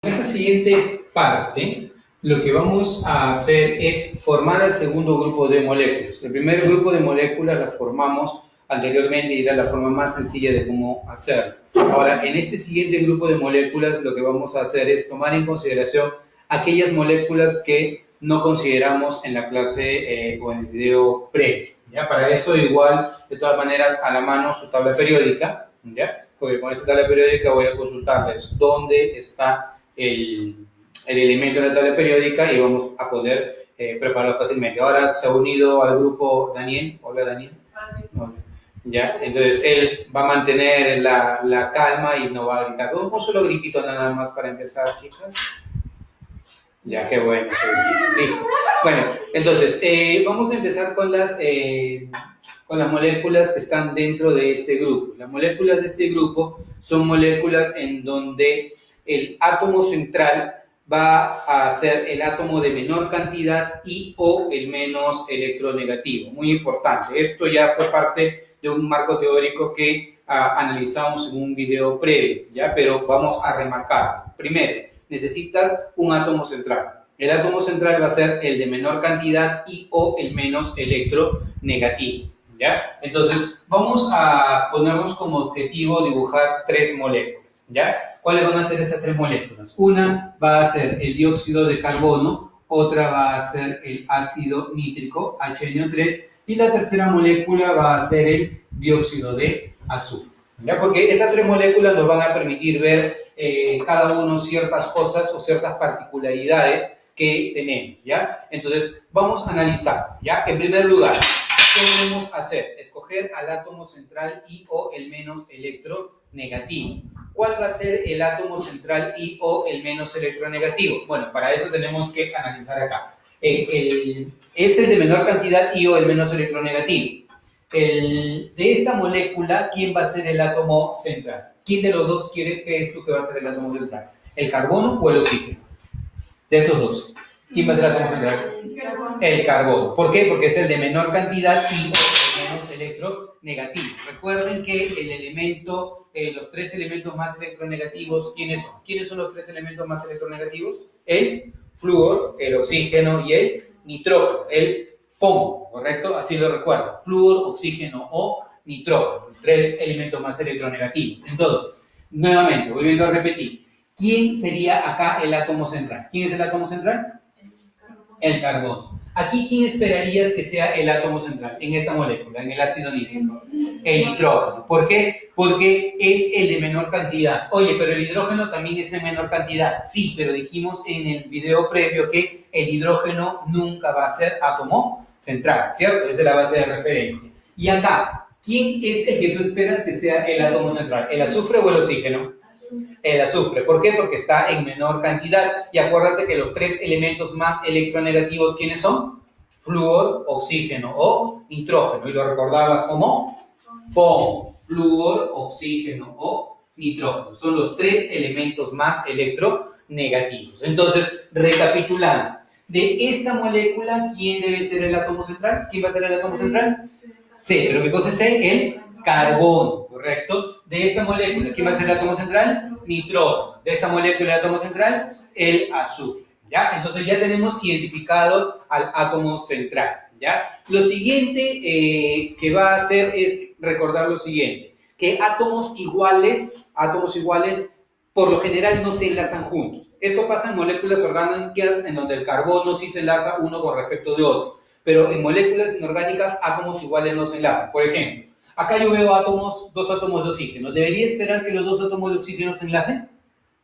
En esta siguiente parte, lo que vamos a hacer es formar el segundo grupo de moléculas. El primer grupo de moléculas la formamos anteriormente y era la forma más sencilla de cómo hacerlo. Ahora, en este siguiente grupo de moléculas, lo que vamos a hacer es tomar en consideración aquellas moléculas que no consideramos en la clase o en el video previo. ¿Ya? Para eso, igual, de todas maneras, a la mano su tabla periódica, ¿ya? Porque con esa tabla periódica voy a consultarles dónde está el elemento de la tabla periódica y vamos a poder prepararlo fácilmente. Ahora se ha unido al grupo Daniel. Hola, Daniel. Hola. Ya, entonces él va a mantener la calma y no va a gritar. Un solo gritito nada más para empezar, chicas. Ya, qué bueno. Listo. Bueno, entonces vamos a empezar con las moléculas que están dentro de este grupo. Las moléculas de este grupo son moléculas en donde el átomo central va a ser el átomo de menor cantidad y o el menos electronegativo. Muy importante. Esto ya fue parte de un marco teórico que analizamos en un video previo, ¿ya? Pero vamos a remarcar. Primero, necesitas un átomo central. El átomo central va a ser el de menor cantidad y o el menos electronegativo, ¿ya? Entonces, vamos a ponernos como objetivo dibujar tres moléculas, ¿ya? ¿Cuáles van a ser esas tres moléculas? Una va a ser el dióxido de carbono, otra va a ser el ácido nítrico, HNO3, y la tercera molécula va a ser el dióxido de azufre, ¿ya? Porque estas tres moléculas nos van a permitir ver cada uno ciertas cosas o ciertas particularidades que tenemos, ¿ya? Entonces, vamos a analizar, ¿ya? En primer lugar, ¿qué debemos hacer? Escoger al átomo central y o el menos electronegativo. ¿Cuál va a ser el átomo central y o el menos electronegativo? Bueno, para eso tenemos que analizar acá. Es el de menor cantidad y o el menos electronegativo. De esta molécula, ¿quién va a ser el átomo central? ¿Quién de los dos quiere que es tú que va a ser el átomo central? ¿El carbono o el oxígeno? De estos dos, ¿quién va a ser el átomo central? El carbono. ¿Por qué? Porque es el de menor cantidad y el menos electronegativo. Recuerden que el elemento, los tres elementos más electronegativos, ¿quiénes son? ¿Quiénes son los tres elementos más electronegativos? El flúor, el oxígeno y el nitrógeno. El FON, ¿correcto? Así lo recuerdo. Flúor, oxígeno o nitrógeno. Tres elementos más electronegativos. Entonces, nuevamente, volviendo a repetir. ¿Quién sería acá el átomo central? ¿Quién es el átomo central? El carbono. Aquí, ¿quién esperarías que sea el átomo central en esta molécula, en el ácido nítrico? El nitrógeno. ¿Por qué? Porque es el de menor cantidad. Oye, pero el hidrógeno también es de menor cantidad. Sí, pero dijimos en el video previo que el hidrógeno nunca va a ser átomo central, ¿cierto? Esa es la base de referencia. Y acá, ¿quién es el que tú esperas que sea el átomo central? ¿El azufre o el oxígeno? El azufre. ¿Por qué? Porque está en menor cantidad. Y acuérdate que los tres elementos más electronegativos, ¿quiénes son? Flúor, oxígeno o nitrógeno. Y lo recordabas como FON. Flúor, oxígeno o nitrógeno. Son los tres elementos más electronegativos. Entonces, recapitulando. De esta molécula, ¿quién debe ser el átomo central? ¿Quién va a ser el átomo central? C. ¿Pero qué cosa es C? El carbono, ¿correcto? De esta molécula, ¿quién va a ser el átomo central? Nitrógeno. De esta molécula, el átomo central, el azufre, ¿ya? Entonces ya tenemos identificado al átomo central, ¿ya? Lo siguiente que va a hacer es recordar lo siguiente, que átomos iguales, por lo general no se enlazan juntos. Esto pasa en moléculas orgánicas en donde el carbono sí se enlaza uno con respecto de otro, pero en moléculas inorgánicas átomos iguales no se enlazan. Por ejemplo, acá yo veo dos átomos de oxígeno. ¿Debería esperar que los dos átomos de oxígeno se enlacen?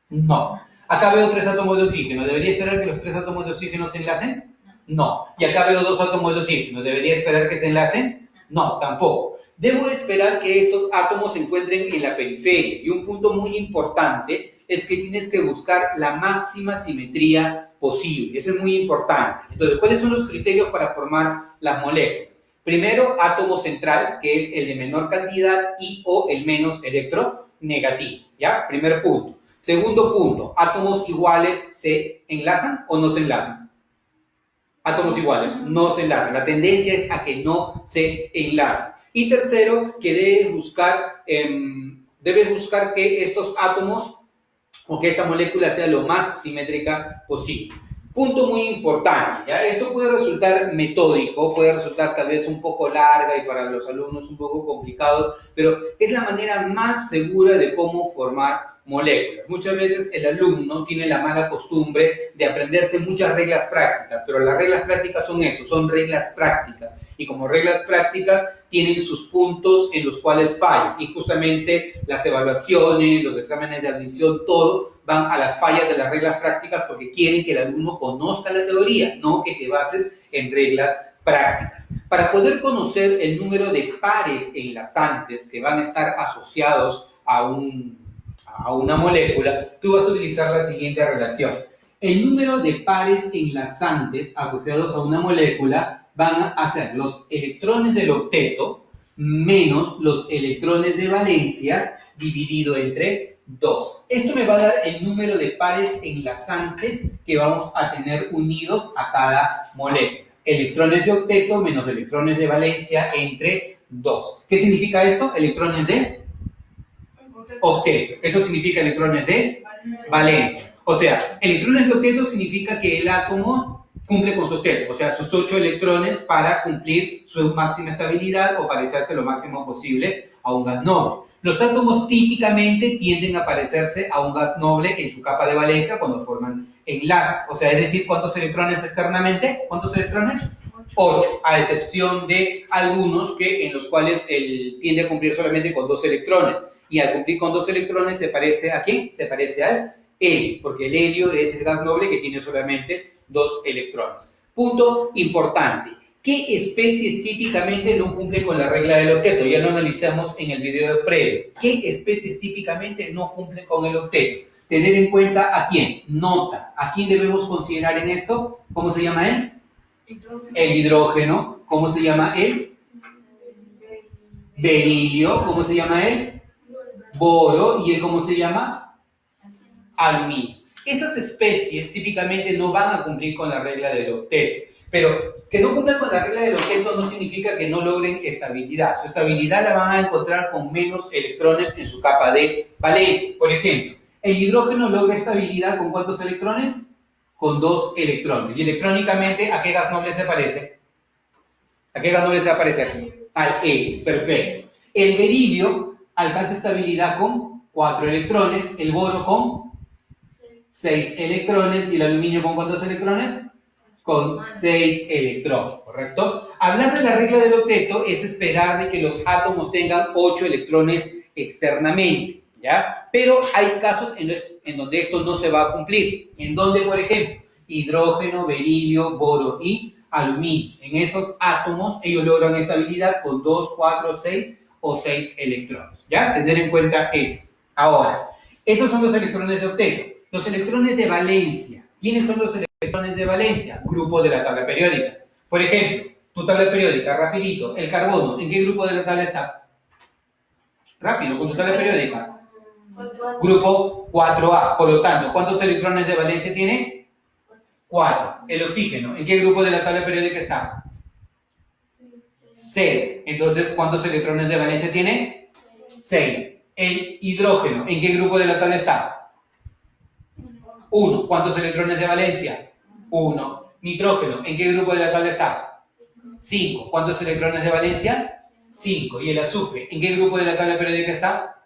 No. Acá veo tres átomos de oxígeno. ¿Debería esperar que los tres átomos de oxígeno se enlacen? No. Y acá veo dos átomos de oxígeno. ¿Debería esperar que se enlacen? No, tampoco. Debo esperar que estos átomos se encuentren en la periferia. Y un punto muy importante es que tienes que buscar la máxima simetría posible. Eso es muy importante. Entonces, ¿cuáles son los criterios para formar las moléculas? Primero, átomo central, que es el de menor cantidad y o el menos electronegativo, ¿ya? Primer punto. Segundo punto, átomos iguales, ¿se enlazan o no se enlazan? Átomos iguales, no se enlazan. La tendencia es a que no se enlazan. Y tercero, que debes buscar que estos átomos o que esta molécula sea lo más simétrica posible. Punto muy importante, ¿ya? Esto puede resultar metódico, puede resultar tal vez un poco larga y para los alumnos un poco complicado, pero es la manera más segura de cómo formar moléculas. Muchas veces el alumno tiene la mala costumbre de aprenderse muchas reglas prácticas, pero las reglas prácticas son eso, son reglas prácticas. Y como reglas prácticas tienen sus puntos en los cuales fallan. Y justamente las evaluaciones, los exámenes de admisión, todo van a las fallas de las reglas prácticas porque quieren que el alumno conozca la teoría, no que te bases en reglas prácticas. Para poder conocer el número de pares enlazantes que van a estar asociados a una molécula, tú vas a utilizar la siguiente relación. El número de pares enlazantes asociados a una molécula van a ser los electrones del octeto menos los electrones de valencia dividido entre 2. Esto me va a dar el número de pares enlazantes que vamos a tener unidos a cada molécula. Electrones de octeto menos electrones de valencia entre 2. ¿Qué significa esto? Electrones de octeto. Esto significa electrones de valencia. O sea, electrones de octeto significa que el átomo cumple con su octeto, o sea, sus 8 electrones para cumplir su máxima estabilidad o para echarse lo máximo posible a un gas noble. Los átomos típicamente tienden a parecerse a un gas noble en su capa de valencia cuando forman enlaces. O sea, es decir, ¿cuántos electrones externamente? ¿Cuántos electrones? 8, a excepción de algunos en los cuales tiende a cumplir solamente con 2 electrones. Y al cumplir con 2 electrones, ¿se parece a quién? Se parece al helio, porque el helio es el gas noble que tiene solamente 2 electrones. Punto importante. ¿Qué especies típicamente no cumplen con la regla del octeto? Ya lo analizamos en el video previo. ¿Qué especies típicamente no cumplen con el octeto? Tener en cuenta a quién. Nota. ¿A quién debemos considerar en esto? ¿Cómo se llama él? El hidrógeno. ¿Cómo se llama él? Berilio. ¿Cómo se llama él? Boro. ¿Y él cómo se llama? Aluminio. Esas especies típicamente no van a cumplir con la regla del octeto, pero que no cumplan con la regla del octeto no significa que no logren estabilidad. Su estabilidad la van a encontrar con menos electrones en su capa de valencia. Por ejemplo, el hidrógeno logra estabilidad ¿con cuántos electrones? Con 2 electrones. Y electrónicamente, ¿a qué gas noble se parece? ¿A qué gas noble se va a parecer? Al helio. Perfecto. El berilio alcanza estabilidad con 4 electrones, el boro con 6 electrones y el aluminio ¿con cuántos electrones? Con 6 electrones, ¿correcto? Hablar de la regla del octeto es esperar de que los átomos tengan 8 electrones externamente, ¿ya? Pero hay casos en donde esto no se va a cumplir. ¿En donde, por ejemplo? Hidrógeno, berilio, boro y aluminio. En esos átomos ellos logran estabilidad con 2, 4, 6 o 6 electrones, ¿ya? Tener en cuenta eso. Ahora, esos son los electrones de octeto. Los electrones de valencia. ¿Quiénes son los electrones de valencia? Grupo de la tabla periódica. Por ejemplo, tu tabla periódica, rapidito. El carbono, ¿en qué grupo de la tabla está? Rápido, con tu tabla periódica. Grupo 4A. Por lo tanto, ¿cuántos electrones de valencia tiene? 4. El oxígeno, ¿en qué grupo de la tabla periódica está? 6. Entonces, ¿cuántos electrones de valencia tiene? 6. El hidrógeno, ¿en qué grupo de la tabla está? 1. ¿Cuántos electrones de valencia? 1. Nitrógeno, ¿en qué grupo de la tabla está? 5. ¿Cuántos electrones de valencia? 5. ¿Y el azufre, en qué grupo de la tabla periódica está?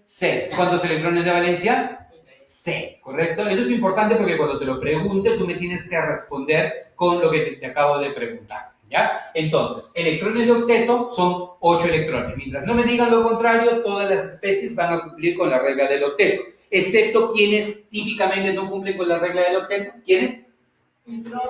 6. ¿Cuántos electrones de valencia? 6. ¿Correcto? Eso es importante porque cuando te lo pregunte, tú me tienes que responder con lo que te acabo de preguntar, ¿ya? Entonces, electrones de octeto son 8 electrones. Mientras no me digan lo contrario, todas las especies van a cumplir con la regla del octeto, excepto quienes típicamente no cumplen con la regla del octeto. ¿Quiénes?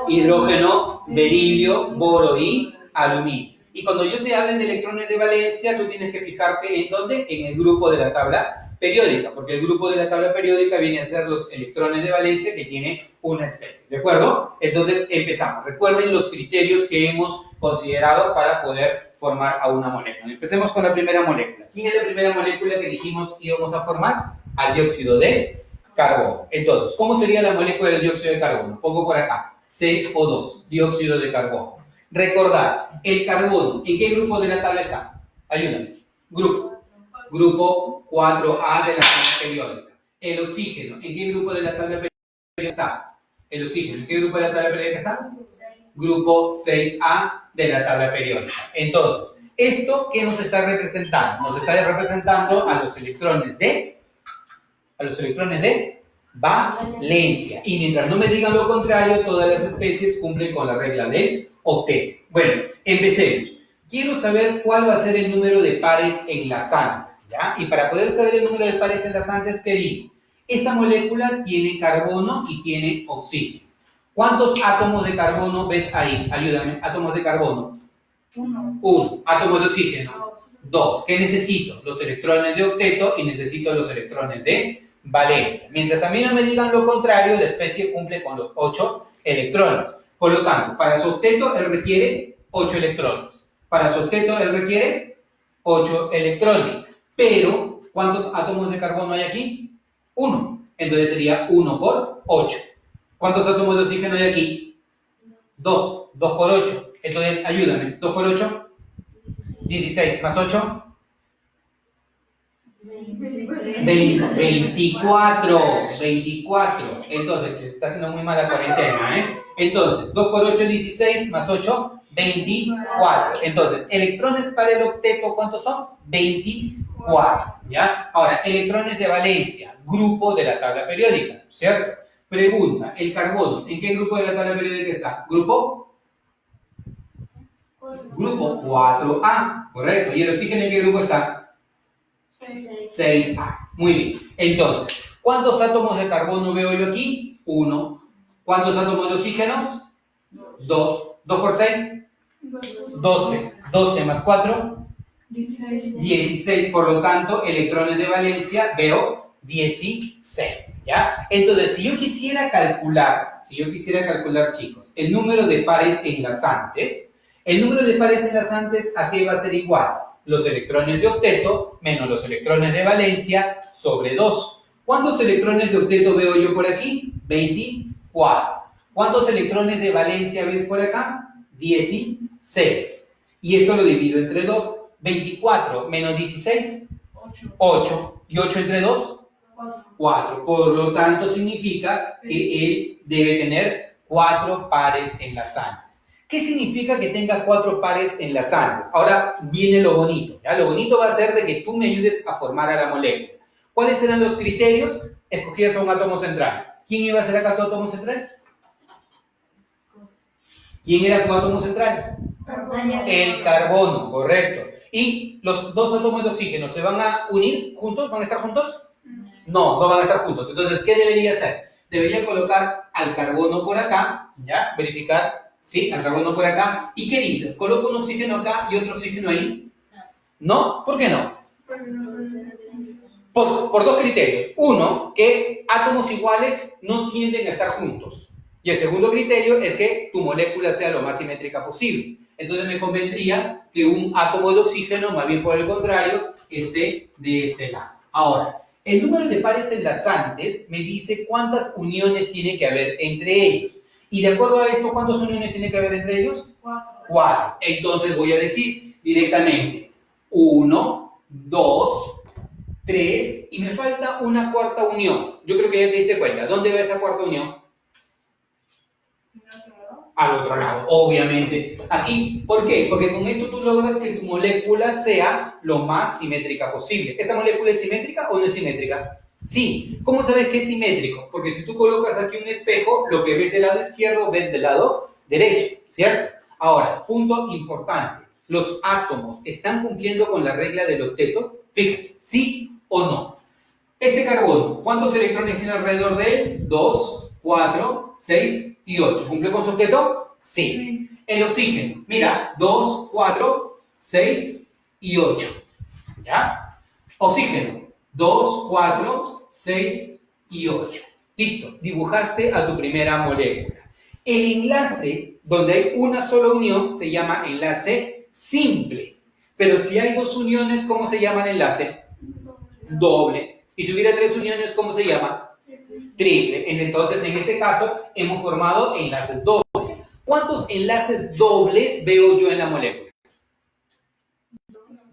Hidrógeno, berilio, boro y aluminio. Y cuando yo te hable de electrones de valencia, tú tienes que fijarte en dónde, en el grupo de la tabla periódica, porque el grupo de la tabla periódica viene a ser los electrones de valencia que tiene una especie, ¿de acuerdo? Entonces empezamos. Recuerden los criterios que hemos considerado para poder formar a una molécula. Empecemos con la primera molécula. ¿Quién es la primera molécula que dijimos íbamos a formar? Al dióxido de carbono. Entonces, ¿cómo sería la molécula del dióxido de carbono? Pongo por acá, CO2, dióxido de carbono. Recordad, el carbono, ¿en qué grupo de la tabla está? Ayúdame. Grupo 4A de la tabla periódica. El oxígeno, ¿en qué grupo de la tabla periódica está? El oxígeno, ¿en qué grupo de la tabla periódica está? Grupo 6A de la tabla periódica. Entonces, ¿esto qué nos está representando? Nos está representando a los electrones de valencia. Y mientras no me digan lo contrario, todas las especies cumplen con la regla del octeto. Bueno, empecemos. Quiero saber cuál va a ser el número de pares enlazantes, ¿ya? Y para poder saber el número de pares enlazantes, ¿qué digo? Esta molécula tiene carbono y tiene oxígeno. ¿Cuántos átomos de carbono ves ahí? Ayúdame. Átomos de carbono. 1. Átomos de oxígeno. 2. ¿Qué necesito? Los electrones de octeto y necesito los electrones de valencia. Mientras a mí no me digan lo contrario, la especie cumple con los 8 electrones. Por lo tanto, para su octeto él requiere 8 electrones. Para su octeto él requiere 8 electrones. Pero, ¿cuántos átomos de carbono hay aquí? 1. Entonces sería 1 por 8. ¿Cuántos átomos de oxígeno hay aquí? 2. 2 por 8. Entonces, ayúdame. 2 por 8. 16 más 8. 24. Entonces, se está haciendo muy mala cuarentena, ¿eh? Entonces, 2 por 8, 16 más 8, 24. Entonces, electrones para el octeto, ¿cuántos son? 24, ¿ya? Ahora, electrones de valencia, grupo de la tabla periódica, ¿cierto? Pregunta, el carbono, ¿en qué grupo de la tabla periódica está? Grupo 4A, correcto. ¿Y el oxígeno en qué grupo está? 6A. Muy bien. Entonces, ¿cuántos átomos de carbono veo yo aquí? 1. ¿Cuántos átomos de oxígeno? 2. 2 por 6. 12. 12 más 4. 16. Por lo tanto, electrones de valencia veo 16. ¿Ya? Entonces, si yo quisiera calcular, chicos, el número de pares enlazantes, ¿a qué va a ser igual? Los electrones de octeto menos los electrones de valencia sobre 2. ¿Cuántos electrones de octeto veo yo por aquí? 24. ¿Cuántos electrones de valencia ves por acá? 16. Y esto lo divido entre 2. 24 menos 16, 8. ¿Y 8 entre 2? 4. Por lo tanto, significa que él debe tener 4 pares enlazantes. ¿Qué significa que tenga 4 pares enlazantes? Ahora viene lo bonito, ¿ya? Lo bonito va a ser de que tú me ayudes a formar a la molécula. ¿Cuáles eran los criterios? Escogías a un átomo central. ¿Quién iba a ser acá tu átomo central? ¿Quién era tu átomo central? El carbono, correcto. ¿Y los dos átomos de oxígeno se van a unir juntos? ¿Van a estar juntos? No, no van a estar juntos. Entonces, ¿qué debería hacer? Debería colocar al carbono por acá, ¿ya? Verificar, ¿sí? Al carbono por acá. ¿Y qué dices? ¿Coloco un oxígeno acá y otro oxígeno ahí? ¿No? ¿Por qué no? Por dos criterios. Uno, que átomos iguales no tienden a estar juntos. Y el segundo criterio es que tu molécula sea lo más simétrica posible. Entonces me convendría que un átomo de oxígeno, más bien por el contrario, esté de este lado. Ahora, el número de pares enlazantes me dice cuántas uniones tiene que haber entre ellos. Y de acuerdo a esto, ¿cuántas uniones tiene que haber entre ellos? 4. Entonces voy a decir directamente 1, 2, 3, y me falta una cuarta unión. Yo creo que ya te diste cuenta. ¿Dónde va esa cuarta unión? Al otro lado, obviamente. Aquí, ¿por qué? Porque con esto tú logras que tu molécula sea lo más simétrica posible. ¿Esta molécula es simétrica o no es simétrica? Sí. ¿Cómo sabes que es simétrico? Porque si tú colocas aquí un espejo, lo que ves del lado izquierdo, ves del lado derecho, ¿cierto? Ahora, punto importante. ¿Los átomos están cumpliendo con la regla del octeto? Fíjate, ¿sí o no? Este carbono, ¿cuántos electrones tiene alrededor de él? 2, 4, 6 y 8. ¿Cumple con su octeto? Sí. El oxígeno, mira, 2, 4, 6 y 8. ¿Ya? Oxígeno, 2, 4, 6 y 8. Listo, dibujaste a tu primera molécula. El enlace, donde hay una sola unión, se llama enlace simple. Pero si hay dos uniones, ¿cómo se llama el enlace? Doble. Y si hubiera 3 uniones, ¿cómo se llama? Triple. Entonces, en este caso, hemos formado enlaces dobles. ¿Cuántos enlaces dobles veo yo en la molécula?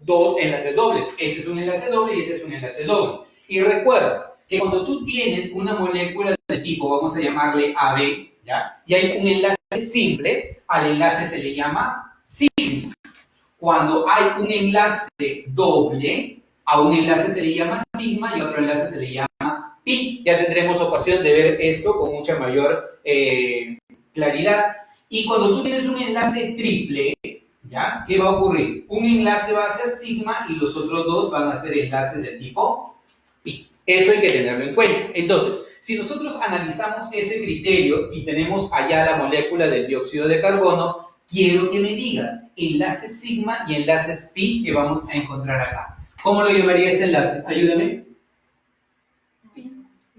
2 enlaces dobles. Este es un enlace doble y este es un enlace doble. Y recuerda, que cuando tú tienes una molécula de tipo, vamos a llamarle AB, ¿ya? Y hay un enlace simple, al enlace se le llama sigma. Cuando hay un enlace doble, a un enlace se le llama sigma y a otro enlace se le llama pi. Ya tendremos ocasión de ver esto con mucha mayor claridad. Y cuando tú tienes un enlace triple, ¿ya? ¿Qué va a ocurrir? Un enlace va a ser sigma y los otros dos van a ser enlaces de tipo pi. Eso hay que tenerlo en cuenta. Entonces, si nosotros analizamos ese criterio y tenemos allá la molécula del dióxido de carbono, quiero que me digas enlaces sigma y enlaces pi que vamos a encontrar acá. ¿Cómo lo llamaría este enlace? Ayúdame.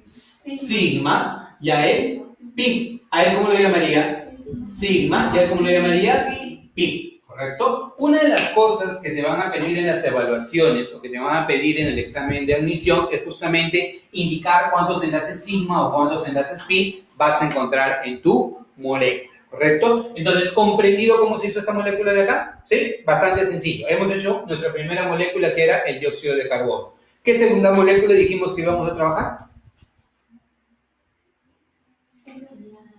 Sigma y a él pi. ¿A él cómo lo llamaría? Sigma y a él cómo lo llamaría? Pi. ¿Correcto? Una de las cosas que te van a pedir en las evaluaciones o que te van a pedir en el examen de admisión es justamente indicar cuántos enlaces sigma o cuántos enlaces pi vas a encontrar en tu molécula. ¿Correcto? Entonces, ¿comprendido cómo se hizo esta molécula de acá? ¿Sí? Bastante sencillo. Hemos hecho nuestra primera molécula que era el dióxido de carbono. ¿Qué segunda molécula dijimos que íbamos a trabajar?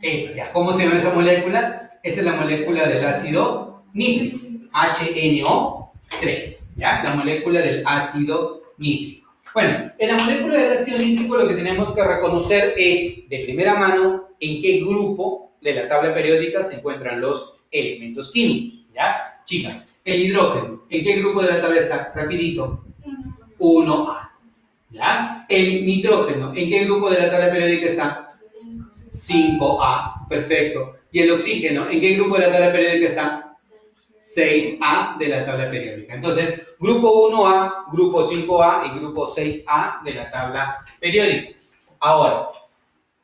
Esa, ya. ¿Cómo se llama esa molécula? Esa es la molécula del ácido nítrico, HNO3, ¿ya? La molécula del ácido nítrico. Bueno, en la molécula del ácido nítrico lo que tenemos que reconocer es, de primera mano, en qué grupo de la tabla periódica se encuentran los elementos químicos, ¿ya? Chicas, el hidrógeno, ¿en qué grupo de la tabla está? Rapidito. 1A, ¿ya? El nitrógeno, ¿en qué grupo de la tabla periódica está? 5A, perfecto. ¿Y el oxígeno, en qué grupo de la tabla periódica está? 6A de la tabla periódica. Entonces, grupo 1A, grupo 5A y grupo 6A de la tabla periódica. Ahora,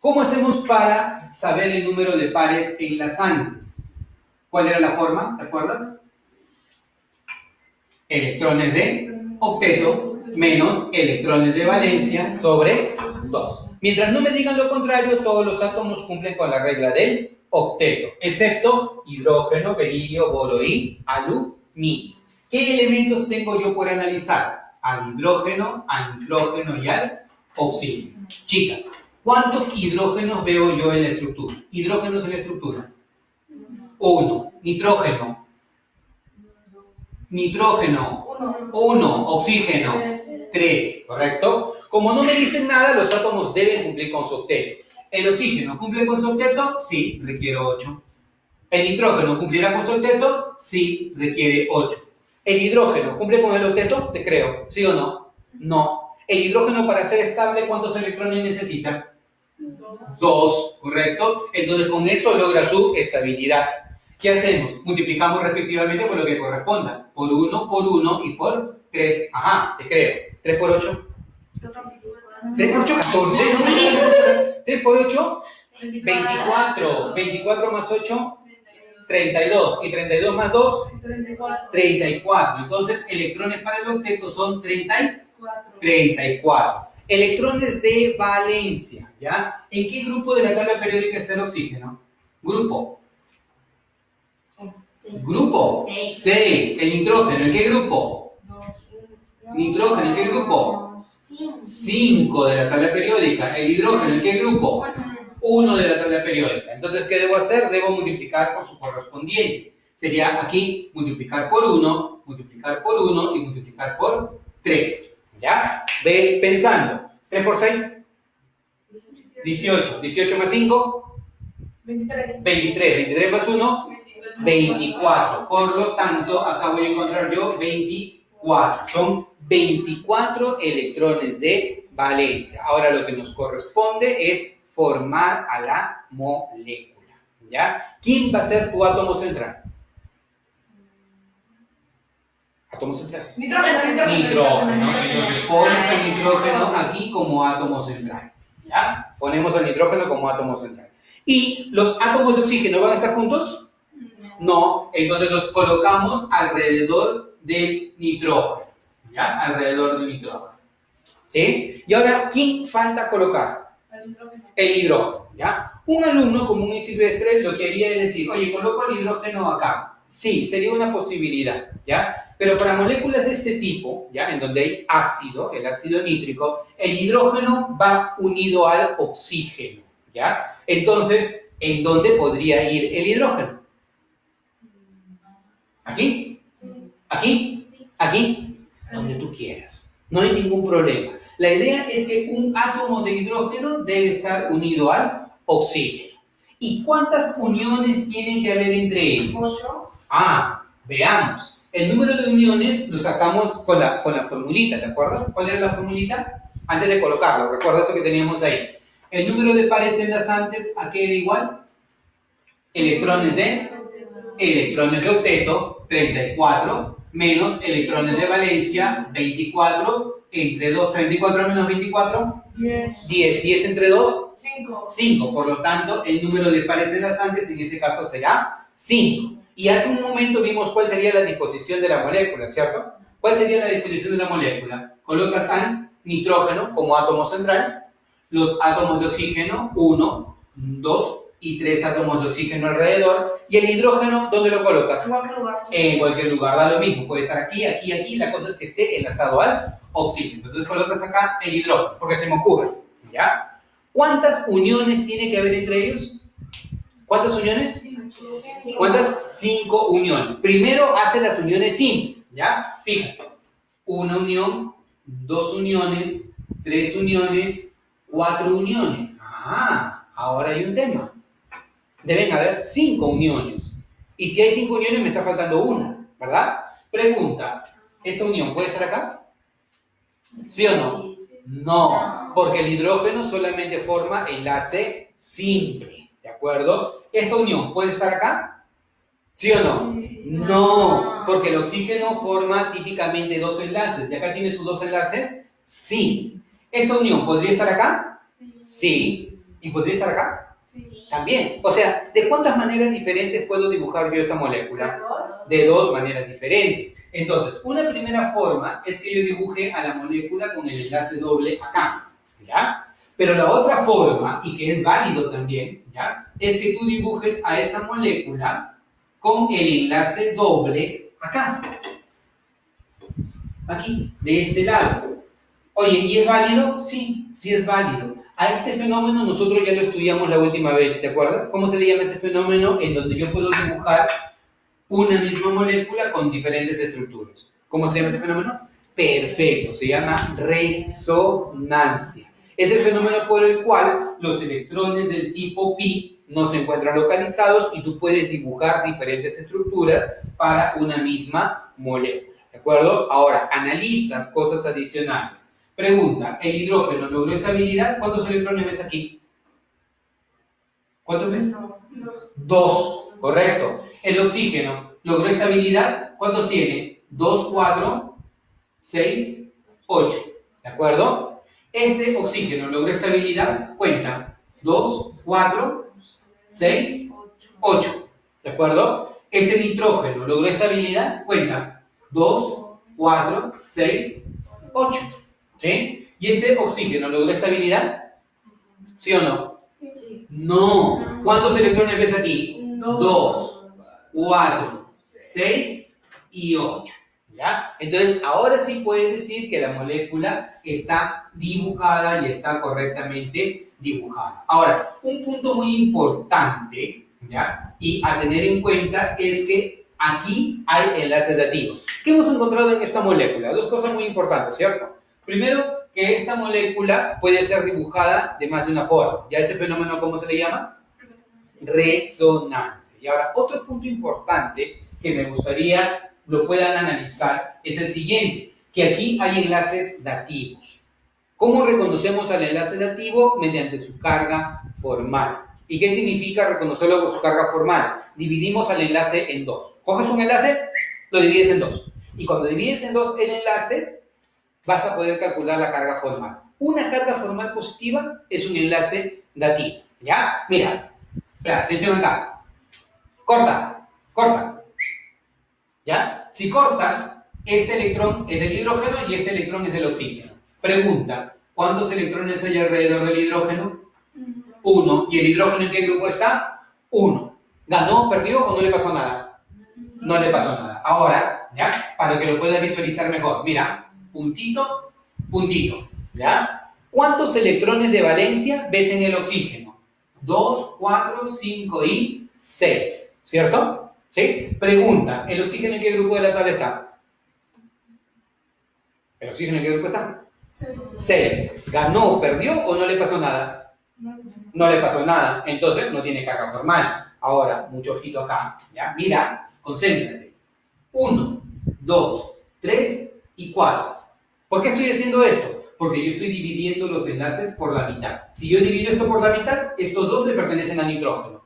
¿cómo hacemos para saber el número de pares enlazantes? ¿Cuál era la forma? ¿Te acuerdas? Electrones de octeto menos electrones de valencia sobre 2. Mientras no me digan lo contrario, todos los átomos cumplen con la regla del octeto, excepto hidrógeno, berilio, boro y aluminio. ¿Qué elementos tengo yo por analizar? Al hidrógeno, al nitrógeno y al oxígeno. Chicas, ¿cuántos hidrógenos veo yo en la estructura? Hidrógenos en la estructura. 1. Nitrógeno. Nitrógeno. 1. Oxígeno. 3. ¿Correcto? Como no me dicen nada, los átomos deben cumplir con su octeto. ¿El oxígeno cumple con su octeto? Sí, requiere 8. ¿El nitrógeno cumplirá con su octeto? Sí, requiere 8. ¿El hidrógeno cumple con el octeto? Te creo. ¿Sí o no? No. ¿El hidrógeno para ser estable cuántos electrones necesita? 2, ¿correcto? Entonces con eso logra su estabilidad. ¿Qué hacemos? Multiplicamos respectivamente por lo que corresponda. Por 1 y por 3. Ajá, te creo. 3 por 8. 3 por 8, 14. 3 por 8, 24. 24 más 8, 32. Y 32 más 2, 34. Entonces, electrones para el octeto son 34. Electrones de valencia, ¿ya? ¿En qué grupo de la tabla periódica está el oxígeno? Grupo. Grupo 6. El nitrógeno, ¿en qué grupo? Nitrógeno, ¿en qué grupo? 5 de la tabla periódica. El hidrógeno, ¿en qué grupo? 1 de la tabla periódica. Entonces, ¿qué debo hacer? Debo multiplicar por su correspondiente. Sería aquí multiplicar por 1, multiplicar por 1 y multiplicar por 3. ¿Ya? Ve pensando. 3 por 6. 18. 18 más 5. 23. 23 más 1. 24. Por lo tanto, acá voy a encontrar yo 24. Son 24 electrones de valencia. Ahora lo que nos corresponde es formar a la molécula. ¿Ya? ¿Quién va a ser tu átomo central? Átomo central. Nitrógeno. Entonces pones el nitrógeno aquí como átomo central. ¿Ya? Ponemos el nitrógeno como átomo central. ¿Y los átomos de oxígeno van a estar juntos? No, entonces los colocamos alrededor del nitrógeno. ¿Ya? Alrededor del nitrógeno. ¿Sí? Y ahora, ¿quién falta colocar? El hidrógeno. ¿Ya? Un alumno común y silvestre lo que haría es decir, oye, coloco el hidrógeno acá. Sí, sería una posibilidad, ¿ya? Pero para moléculas de este tipo, ¿ya? En donde hay ácido, el ácido nítrico, el hidrógeno va unido al oxígeno, ¿ya? Entonces, ¿en dónde podría ir el hidrógeno? ¿Aquí? ¿Aquí? ¿Aquí? Donde tú quieras. No hay ningún problema. La idea es que un átomo de hidrógeno debe estar unido al oxígeno. ¿Y cuántas uniones tienen que haber entre ellos? 8. Veamos. El número de uniones lo sacamos con la formulita, ¿te acuerdas? ¿Cuál era la formulita? Antes de colocarlo, recuerda eso que teníamos ahí. El número de pares enlazantes, ¿a qué era igual? Electrones de octeto, 34, menos electrones de valencia, 24, entre 2, 34 menos 24, 10. 10, 10 entre 2, 5. 5. Por lo tanto, el número de pares enlazantes en este caso será 5. Y hace un momento vimos cuál sería la disposición de la molécula, ¿cierto? ¿Cuál sería la disposición de la molécula? Colocas al nitrógeno como átomo central, los átomos de oxígeno, 1, 2 y 3 átomos de oxígeno alrededor, y el hidrógeno, ¿dónde lo colocas? En cualquier lugar, da lo mismo, puede estar aquí, aquí, aquí, la cosa es que esté enlazado al oxígeno. Entonces colocas acá el hidrógeno, porque se me ocurre, ¿ya? ¿Cuántas uniones tiene que haber entre ellos? ¿Cuántas uniones? ¿Cuántas? 5 uniones. Primero hace las uniones simples, ¿ya? Fíjate, una unión, 2 uniones, 3 uniones, 4 uniones. Ahora hay un tema. Deben haber 5 uniones. Y si hay 5 uniones me está faltando una, ¿verdad? Pregunta, ¿esa unión puede estar acá? ¿Sí o no? No, porque el hidrógeno solamente forma enlace simple, ¿de acuerdo? ¿Esta unión puede estar acá? ¿Sí o no? No, porque el oxígeno forma típicamente 2 enlaces. ¿Y acá tiene sus 2 enlaces? Sí. ¿Esta unión podría estar acá? Sí. ¿Y podría estar acá? También. O sea, ¿de cuántas maneras diferentes puedo dibujar yo esa molécula? De 2 maneras diferentes. Entonces, una primera forma es que yo dibuje a la molécula con el enlace doble acá, ¿ya? Pero la otra forma, y que es válido también, ¿ya? Es que tú dibujes a esa molécula con el enlace doble acá. Aquí, de este lado. Oye, ¿y es válido? Sí, sí es válido. A este fenómeno nosotros ya lo estudiamos la última vez, ¿te acuerdas? ¿Cómo se le llama ese fenómeno? En donde yo puedo dibujar una misma molécula con diferentes estructuras. ¿Cómo se llama ese fenómeno? Perfecto, se llama resonancia. Es el fenómeno por el cual los electrones del tipo pi no se encuentran localizados y tú puedes dibujar diferentes estructuras para una misma molécula. ¿De acuerdo? Ahora, analizas cosas adicionales. Pregunta, ¿el hidrógeno logró estabilidad? ¿Cuántos electrones ves aquí? ¿Cuántos ves? 2, correcto. ¿El oxígeno logró estabilidad? ¿Cuántos tiene? 2, 4, 6, 8. ¿De acuerdo? Este oxígeno logró estabilidad, cuenta 2, 4, 6, 8. ¿De acuerdo? Este nitrógeno logró estabilidad, cuenta 2, 4, 6, 8. ¿Sí? ¿Y este oxígeno logró estabilidad? ¿Sí o no? Sí. No. ¿Cuántos electrones ves aquí? 2, 4, 6 y 8. ¿Ya? Entonces, ahora sí puedes decir que la molécula está dibujada y está correctamente dibujada. Ahora, un punto muy importante, ¿ya? Y a tener en cuenta es que aquí hay enlaces dativos. ¿Qué hemos encontrado en esta molécula? 2 cosas muy importantes, ¿cierto? Primero, que esta molécula puede ser dibujada de más de una forma. ¿Ya ese fenómeno cómo se le llama? Resonancia. Y ahora, otro punto importante que me gustaría lo puedan analizar es el siguiente, que aquí hay enlaces dativos. ¿Cómo reconocemos al enlace dativo? Mediante su carga formal. ¿Y qué significa reconocerlo por su carga formal? Dividimos al enlace en 2. Coges un enlace, lo divides en 2. Y cuando divides en 2 el enlace, vas a poder calcular la carga formal. Una carga formal positiva es un enlace dativo. ¿Ya? Mira, atención acá. Corta, corta. ¿Ya? Si cortas, este electrón es del hidrógeno y este electrón es del oxígeno. Pregunta, ¿cuántos electrones hay alrededor del hidrógeno? 1. ¿Y el hidrógeno en qué grupo está? 1. ¿Ganó, perdió o no le pasó nada? no le pasó nada. Ahora, ¿ya? Para que lo puedas visualizar mejor, mira, puntito, puntito, ¿ya? ¿Cuántos electrones de valencia ves en el oxígeno? 2, 4, 5 y 6, ¿cierto? ¿Sí? Pregunta, ¿el oxígeno en qué grupo de la tabla está? ¿El oxígeno en qué grupo está? 6. ¿Ganó, perdió o no le pasó nada? No le pasó nada, entonces no tiene carga formal. Ahora, mucho ojito acá, ¿ya? Mira, concéntrate. 1, 2, 3 y 4. ¿Por qué estoy haciendo esto? Porque yo estoy dividiendo los enlaces por la mitad. Si yo divido esto por la mitad, estos dos le pertenecen al nitrógeno.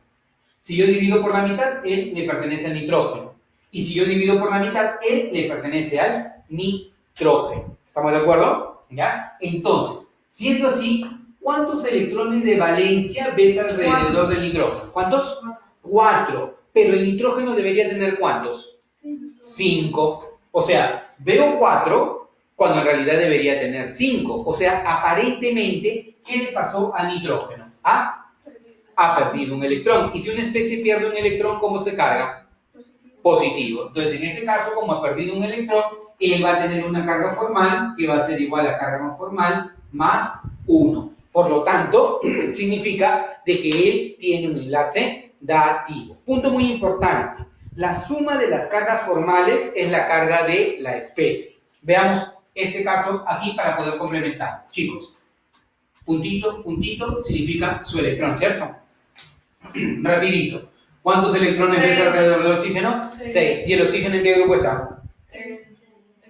Si yo divido por la mitad, él le pertenece al nitrógeno. Y si yo divido por la mitad, él le pertenece al nitrógeno. ¿Estamos de acuerdo? ¿Ya? Entonces, siendo así, ¿cuántos electrones de valencia ves alrededor del nitrógeno? ¿Cuántos? 4. Pero el nitrógeno debería tener ¿cuántos? 5. O sea, veo 4 cuando en realidad debería tener 5. O sea, aparentemente, ¿qué le pasó al nitrógeno? Ha perdido un electrón. Y si una especie pierde un electrón, ¿cómo se carga? Positivo. Entonces, en este caso, como ha perdido un electrón, él va a tener una carga formal que va a ser igual a carga no formal más 1. Por lo tanto, significa de que él tiene un enlace dativo. Punto muy importante. La suma de las cargas formales es la carga de la especie. Veamos este caso aquí para poder complementar. Chicos, puntito, puntito significa su electrón, ¿cierto? Rapidito. ¿Cuántos electrones ves alrededor del oxígeno? 6. ¿Y el oxígeno en qué grupo está?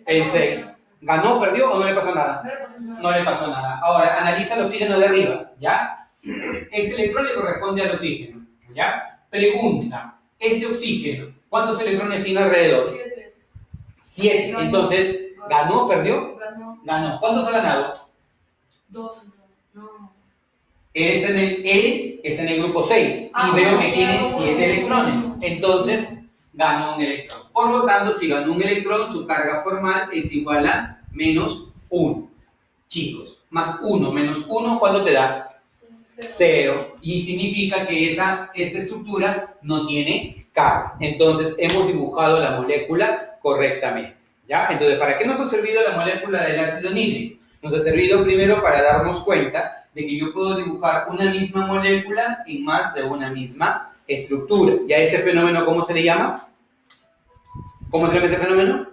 El 6. ¿Ganó, perdió o no le pasó nada? No le pasó nada. Ahora, analiza el oxígeno de arriba, ¿ya? Este electrón le corresponde al oxígeno, ¿ya? Pregunta, este oxígeno, ¿cuántos electrones tiene alrededor? 7. Entonces, ¿ganó, perdió? Ganó. ¿Cuántos ha ganado? 2. No. Él está en el grupo 6 y veo que tiene 7 electrones. Entonces, ganó un electrón. Por lo tanto, si ganó un electrón, su carga formal es igual a menos 1. Chicos, más 1 menos 1, ¿cuánto te da? 0. Y significa que esta estructura no tiene carga. Entonces, hemos dibujado la molécula correctamente, ¿ya? Entonces, ¿para qué nos ha servido la molécula del ácido nítrico? Nos ha servido primero para darnos cuenta de que yo puedo dibujar una misma molécula en más de una misma estructura. ¿Y a ese fenómeno cómo se le llama? ¿Cómo se llama ese fenómeno?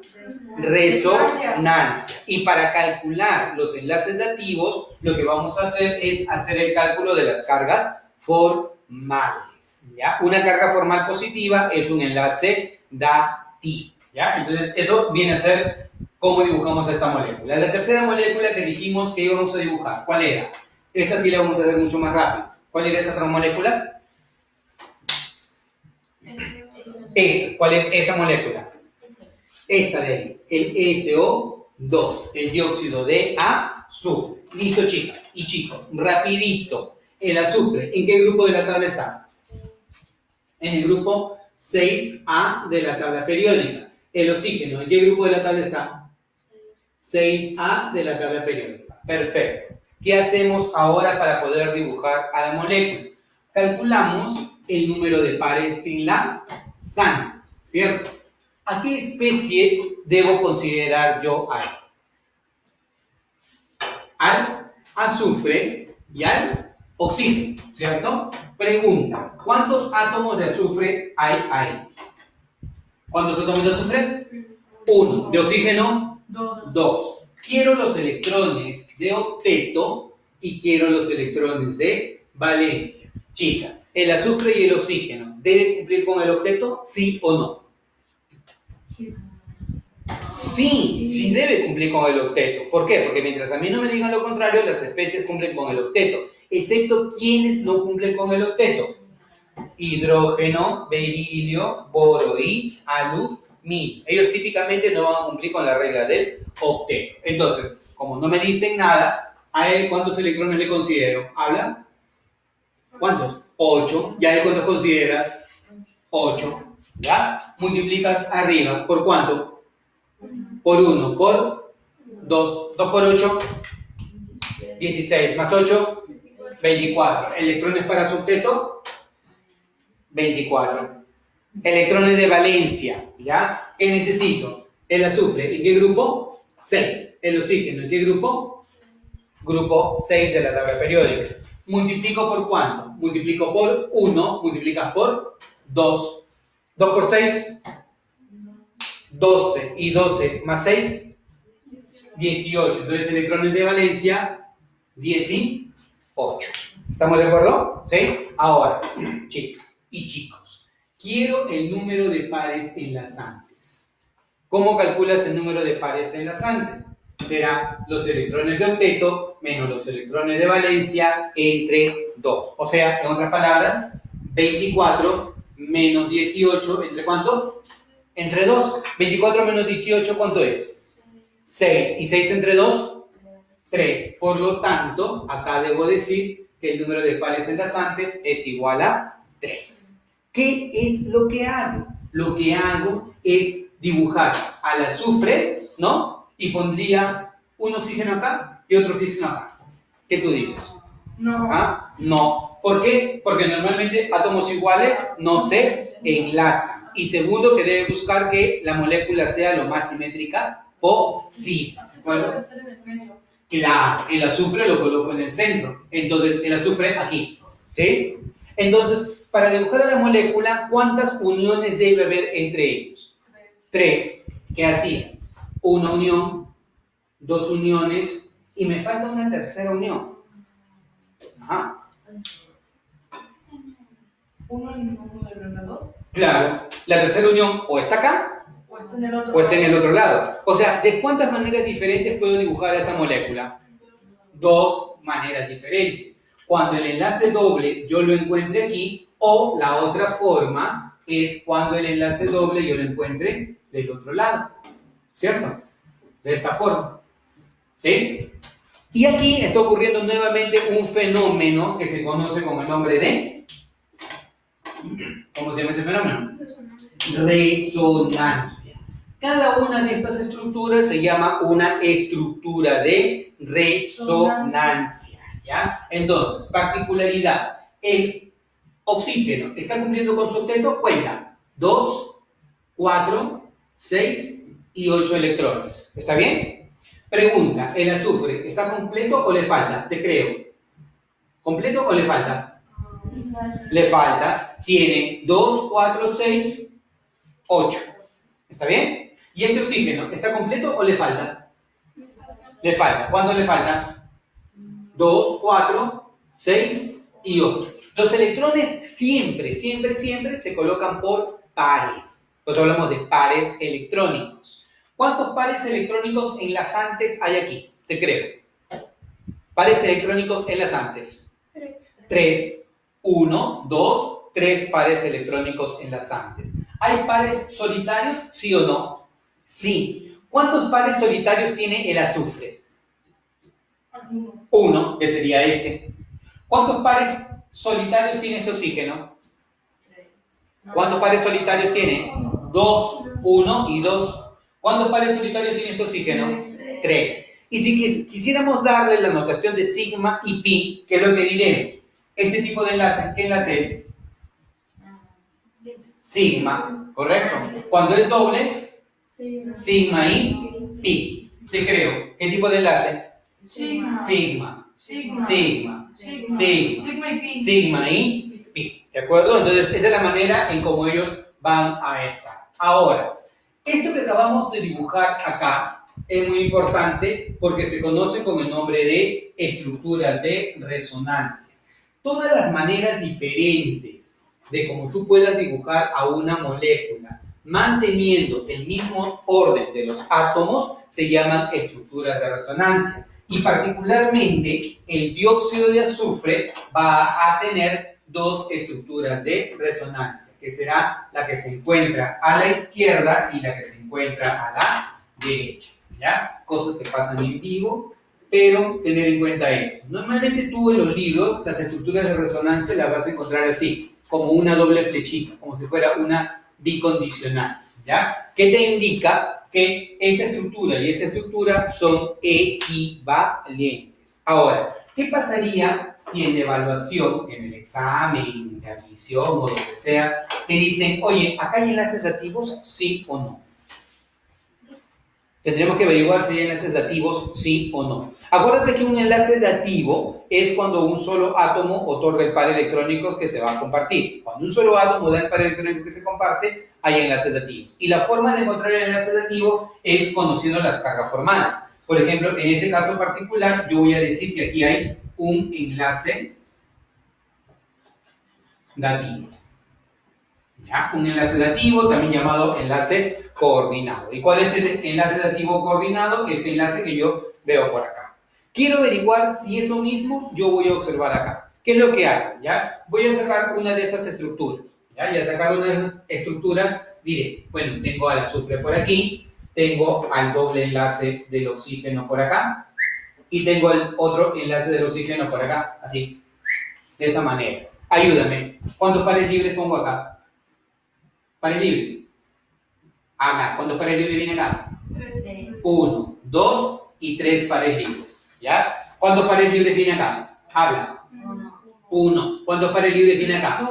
Resonancia. Y para calcular los enlaces dativos, lo que vamos a hacer es hacer el cálculo de las cargas formales, ¿ya? Una carga formal positiva es un enlace dativo, ¿ya? Entonces, eso viene a ser cómo dibujamos esta molécula. La tercera molécula que dijimos que íbamos a dibujar, ¿cuál era? Esta sí la vamos a hacer mucho más rápido. ¿Cuál era esa otra molécula? ¿Cuál es esa molécula? Esta de ahí, el SO2, el dióxido de azufre. Listo, chicas y chicos, rapidito. El azufre, ¿en qué grupo de la tabla está? En el grupo 6A de la tabla periódica. El oxígeno, ¿en qué grupo de la tabla está? 6A de la tabla periódica. Perfecto. ¿Qué hacemos ahora para poder dibujar a la molécula? Calculamos el número de pares en la sangre, ¿cierto? ¿A qué especies debo considerar yo ahí? Al azufre y al oxígeno, ¿cierto? Pregunta, ¿cuántos átomos de azufre hay ahí? ¿Cuántos átomos de azufre? 1. ¿De oxígeno? 2. Quiero los electrones de octeto y quiero los electrones de valencia. Chicas, ¿el azufre y el oxígeno deben cumplir con el octeto? ¿Sí o no? Sí debe cumplir con el octeto. ¿Por qué? Porque mientras a mí no me digan lo contrario, las especies cumplen con el octeto. Excepto quienes no cumplen con el octeto. Hidrógeno, berilio, boro y aluminio. Ellos típicamente no van a cumplir con la regla del octeto. Entonces, como no me dicen nada, ¿a él cuántos electrones le considero? ¿Habla? ¿Cuántos? 8. ¿Y a él cuántos consideras? 8. ¿Ya? Multiplicas arriba. ¿Por cuánto? Por 1. ¿Por 2? 2 por 8. 16. Más 8. 24. ¿Electrones para su octeto? 24. Electrones de valencia, ¿ya? ¿Qué necesito? El azufre, ¿en qué grupo? 6. El oxígeno, ¿en qué grupo? Grupo 6 de la tabla periódica. ¿Multiplico por cuánto? Multiplico por 1, multiplicas por 2. 2 por 6, 12. Y 12 más 6, 18. Entonces, electrones de valencia, 18. ¿Estamos de acuerdo? ¿Sí? Ahora, chicas y chicos, quiero el número de pares enlazantes. ¿Cómo calculas el número de pares enlazantes? Será los electrones de octeto menos los electrones de valencia entre 2. O sea, en otras palabras, 24 menos 18, ¿entre cuánto? Entre 2. 24 menos 18, ¿cuánto es? 6. ¿Y 6 entre 2? 3. Por lo tanto, acá debo decir que el número de pares enlazantes es igual a 3. ¿Qué es lo que hago? Lo que hago es dibujar al azufre, ¿no? Y pondría un oxígeno acá y otro oxígeno acá. ¿Qué tú dices? No. ¿Ah? No. ¿Por qué? Porque normalmente átomos iguales no se enlazan. Y segundo, que debe buscar que la molécula sea lo más simétrica posible. Bueno, claro, el azufre lo coloco en el centro. Entonces, el azufre aquí. ¿Sí? Entonces, para dibujar a la molécula, ¿cuántas uniones debe haber entre ellos? 3. ¿Qué hacías? Una unión, 2 uniones, y me falta una tercera unión. Ajá. ¿Uno en uno del ordenador? Claro, la tercera unión o está acá ¿O está en el otro? o está en el otro lado. O sea, ¿de cuántas maneras diferentes puedo dibujar a esa molécula? 2 maneras diferentes. Cuando el enlace doble yo lo encuentre aquí, o la otra forma es cuando el enlace doble yo lo encuentre del otro lado. ¿Cierto? De esta forma. ¿Sí? Y aquí está ocurriendo nuevamente un fenómeno que se conoce con el nombre de... ¿Cómo se llama ese fenómeno? Resonancia. Cada una de estas estructuras se llama una estructura de resonancia. ¿Ya? Entonces, particularidad. El oxígeno está cumpliendo con su octeto. Cuenta. 2, 4, 6 y 8 electrones. ¿Está bien? Pregunta, ¿el azufre está completo o le falta? Te creo. ¿Completo o le falta? Le falta. Tiene 2, 4, 6, 8. ¿Está bien? ¿Y este oxígeno está completo o le falta? Le falta. ¿Cuánto le falta? 2, 4, 6 y 8. Los electrones siempre se colocan por pares. Pues hablamos de pares electrónicos. ¿Cuántos pares electrónicos enlazantes hay aquí? Te creo. Pares electrónicos enlazantes. 3. 1, 2, 3 pares electrónicos enlazantes. ¿Hay pares solitarios? ¿Sí o no? Sí. ¿Cuántos pares solitarios tiene el azufre? 1, que sería este. ¿Cuántos pares solitarios tiene este oxígeno? ¿Cuántos pares solitarios tiene? 2, 1 y 2. ¿Cuántos pares solitarios tiene este oxígeno? 3. Y si quisiéramos darle la notación de sigma y pi, ¿qué es lo que diremos? Este tipo de enlace, ¿qué enlace es? Sigma, ¿correcto? Cuando es doble, sigma y pi. Te creo. ¿Qué tipo de enlace? Sigma. Sigma. Sigma. Sigma. Sigma. Sigma. Sigma y pi. Sigma y pi. ¿De acuerdo? Entonces, esa es la manera en cómo ellos van a estar. Ahora, esto que acabamos de dibujar acá es muy importante porque se conoce con el nombre de estructuras de resonancia. Todas las maneras diferentes de cómo tú puedas dibujar a una molécula manteniendo el mismo orden de los átomos se llaman estructuras de resonancia. Y particularmente el dióxido de azufre va a tener 2 estructuras de resonancia, que será la que se encuentra a la izquierda y la que se encuentra a la derecha. ¿Ya? Cosas que pasan en vivo, pero tener en cuenta esto. Normalmente tú en los libros las estructuras de resonancia las vas a encontrar así, como una doble flechita, como si fuera una bicondicional. ¿Ya? ¿Qué te indica? Que esa estructura y esta estructura son equivalentes. Ahora, ¿qué pasaría si en la evaluación, en el examen de admisión o donde sea, te dicen, oye, ¿acá hay enlaces dativos? ¿Sí o no? Tendremos que averiguar si hay enlaces dativos, sí o no. Acuérdate que un enlace dativo es cuando un solo átomo otorga el par electrónico que se va a compartir. Cuando un solo átomo da el par electrónico que se comparte, hay enlaces dativos. Y la forma de encontrar el enlace dativo es conociendo las cargas formales. Por ejemplo, en este caso particular, yo voy a decir que aquí hay un enlace dativo. ¿Ya? Un enlace dativo, también llamado enlace coordinado. ¿Y cuál es el enlace dativo coordinado? Este enlace que yo veo por acá. Quiero averiguar si eso mismo yo voy a observar acá. ¿Qué es lo que hago? ¿Ya? Voy a sacar una de estas estructuras. ¿Ya? Y al sacar una de estas estructuras, diré, bueno, tengo al azufre por aquí, tengo al doble enlace del oxígeno por acá, y tengo el otro enlace del oxígeno por acá, así, de esa manera. Ayúdame. ¿Cuántos pares libres pongo acá? Pares libres. Acá. ¿Cuántos pares libres viene acá? 3. 1, 2 y 3 pares libres. ¿Ya? ¿Cuántos pares libres viene acá? Habla. 1. ¿Cuántos pares libres viene acá?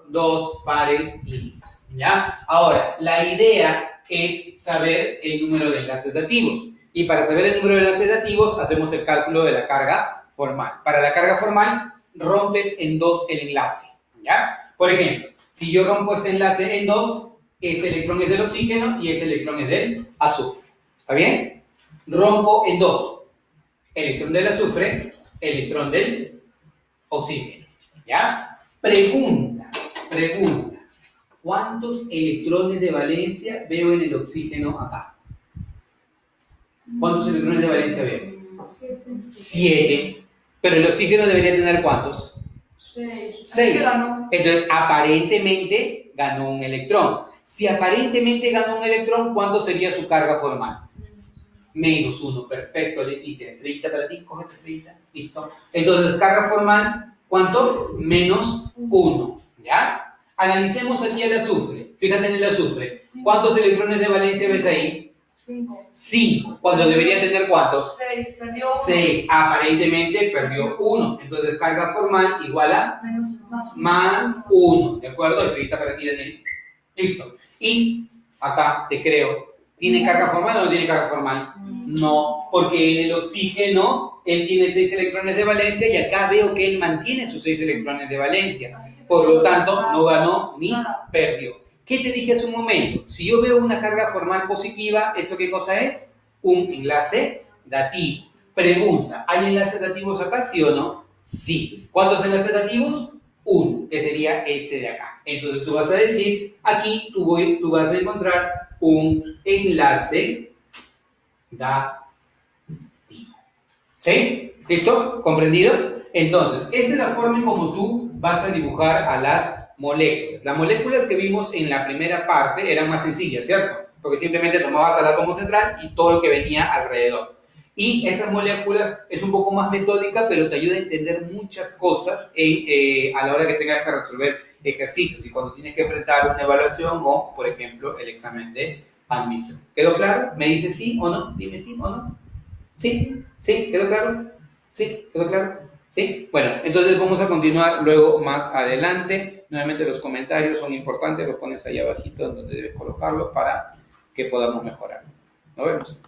2 pares libres. ¿Ya? Ahora, la idea es saber el número de enlaces dativos. Y para saber el número de enlaces dativos, hacemos el cálculo de la carga formal. Para la carga formal, rompes en 2 el enlace. ¿Ya? Por ejemplo, si yo rompo este enlace en 2, este electrón es del oxígeno y este electrón es del azufre. ¿Está bien? Rompo en 2. Electrón del azufre, electrón del oxígeno. ¿Ya? Pregunta. ¿Cuántos electrones de valencia veo en el oxígeno acá? ¿Cuántos electrones de valencia veo? 7. Pero el oxígeno debería tener ¿cuántos? 6. Entonces, aparentemente ganó un electrón. Si aparentemente ganó un electrón, ¿cuánto sería su carga formal? -1. Perfecto, Leticia. Estrellita para ti, coge tu estrellita. Listo. Entonces, carga formal, ¿cuánto? -1. ¿Ya? Analicemos aquí el azufre. Fíjate en el azufre. ¿Cuántos electrones de valencia ves ahí? 5. Cuando debería tener ¿cuántos? 6. Perdió 6. Aparentemente perdió 1. Entonces, carga formal igual a más 1. ¿De acuerdo? Estrellita para ti, Daniel. Listo. Y acá te creo. ¿Tiene carga formal o no tiene carga formal? No, porque en el oxígeno él tiene 6 electrones de valencia y acá veo que él mantiene sus 6 electrones de valencia. Por lo tanto, no ganó ni perdió. ¿Qué te dije hace un momento? Si yo veo una carga formal positiva, ¿eso qué cosa es? Un enlace dativo. Pregunta, ¿hay enlaces dativos acá, sí o no? Sí. ¿Cuántos enlaces dativos? 1, que sería este de acá. Entonces tú vas a decir, aquí tú vas a encontrar un enlace dativo. ¿Sí? ¿Listo? ¿Comprendido? Entonces, esta es la forma en como tú vas a dibujar a las moléculas. Las moléculas que vimos en la primera parte eran más sencillas, ¿cierto? Porque simplemente tomabas al átomo central y todo lo que venía alrededor. Y estas moléculas es un poco más metódica, pero te ayuda a entender muchas cosas a la hora que tengas que resolver ejercicios y cuando tienes que enfrentar una evaluación o, por ejemplo, el examen de admisión. ¿Quedó claro? ¿Me dices sí o no? Dime sí o no. ¿Sí? ¿Sí? ¿Quedó claro? ¿Sí? ¿Quedó claro? ¿Sí? Bueno, entonces vamos a continuar luego más adelante. Nuevamente los comentarios son importantes, los pones ahí abajito donde debes colocarlos para que podamos mejorar. Nos vemos.